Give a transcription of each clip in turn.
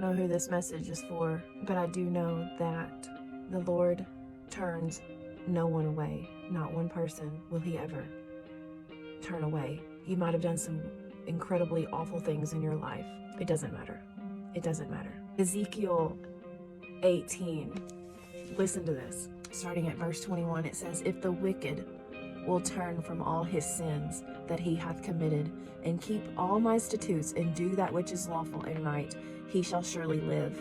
know who this message is for, but I do know that the Lord turns no one away. Not one person will he ever turn away. You might have done some incredibly awful things in your life. It doesn't matter. It doesn't matter. Ezekiel 18. Listen to this. Starting at verse 21, it says, "If the wicked will turn from all his sins that he hath committed, and keep all my statutes, and do that which is lawful and right, he shall surely live.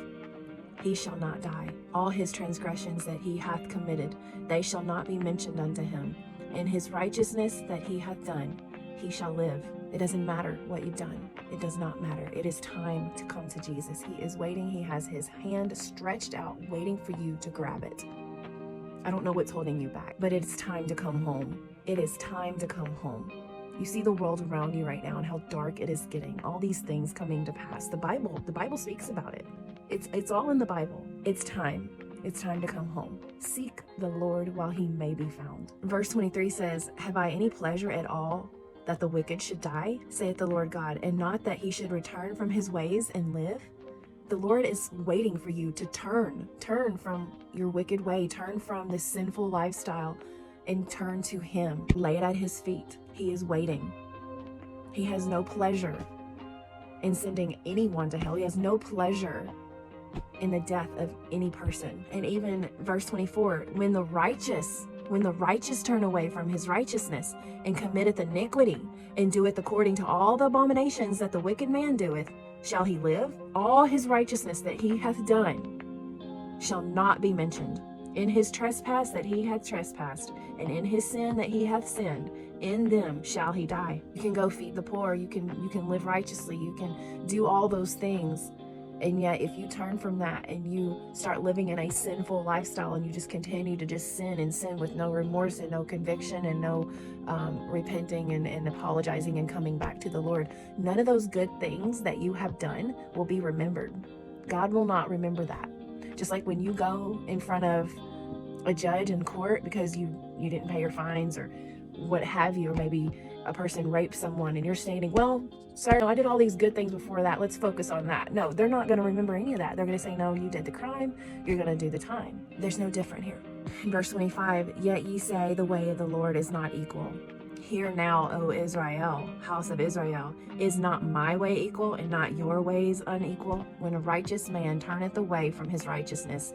He shall not die. All his transgressions that he hath committed, they shall not be mentioned unto him. In his righteousness that he hath done, he shall live." It doesn't matter what you've done. It does not matter. It is time to come to Jesus. He is waiting. He has his hand stretched out, waiting for you to grab it. I don't know what's holding you back, but it's time to come home. It is time to come home. You see the world around you right now and how dark it is getting. All these things coming to pass. The Bible speaks about it. It's all in the Bible. It's time. It's time to come home. Seek the Lord while he may be found. Verse 23 says, "Have I any pleasure at all that the wicked should die, saith the Lord God, and not that he should return from his ways and live?" The Lord is waiting for you to turn from your wicked way, turn from this sinful lifestyle, and turn to him. Lay it at his feet. He is waiting. He has no pleasure in sending anyone to hell. He has no pleasure in the death of any person. And even verse 24, when the righteous turn away from his righteousness, and committeth iniquity, and doeth according to all the abominations that the wicked man doeth, shall he live? All his righteousness that he hath done shall not be mentioned. In his trespass that he hath trespassed, and in his sin that he hath sinned, in them shall he die. You can go feed the poor, you can live righteously, you can do all those things. And yet if you turn from that and you start living in a sinful lifestyle, and you just continue to just sin and sin with no remorse and no conviction and no repenting and apologizing and coming back to the Lord, none of those good things that you have done will be remembered. God will not remember that. Just like when you go in front of a judge in court because you didn't pay your fines or what have you, or maybe a person raped someone and you're stating, "Well, sir, I did all these good things before that. Let's focus on that." No, they're not going to remember any of that. They're going to say, "No, you did the crime. You're going to do the time." There's no different here. Verse 25, "Yet ye say the way of the Lord is not equal. Hear now, O Israel, house of Israel, is not my way equal, and not your ways unequal? When a righteous man turneth away from his righteousness,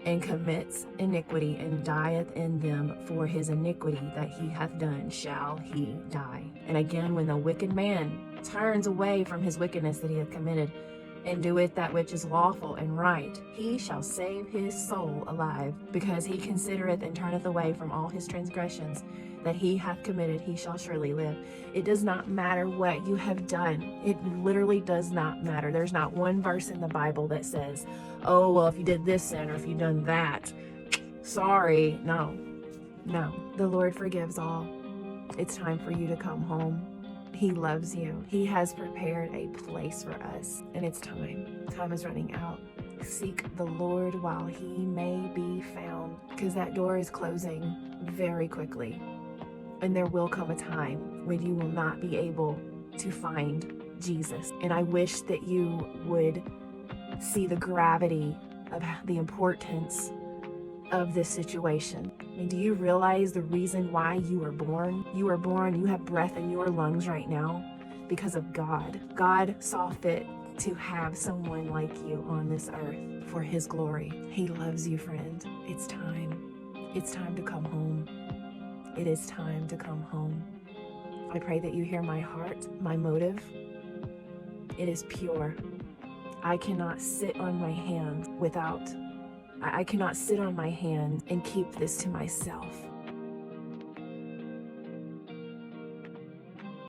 and commits iniquity, and dieth in them, for his iniquity that he hath done shall he die. And again, when the wicked man turns away from his wickedness that he hath committed, and doeth that which is lawful and right, he shall save his soul alive, because he considereth and turneth away from all his transgressions that he hath committed, he shall surely live." It does not matter what you have done. It literally does not matter. There's not one verse in the Bible that says, "Oh, well, if you did this sin or if you've done that, sorry." No. The Lord forgives all. It's time for you to come home. He loves you. He has prepared a place for us, and it's time. Time is running out. Seek the Lord while he may be found, because that door is closing very quickly. And there will come a time when you will not be able to find Jesus. And I wish that you would see the gravity of the importance of this situation. I mean, do you realize the reason why you were born? You were born, you have breath in your lungs right now because of God. God saw fit to have someone like you on this earth for his glory. He loves you, friend. It's time. It's time to come home. It is time to come home. I pray that you hear my heart, my motive. It is pure. I cannot sit on my hand I cannot sit on my hand and keep this to myself.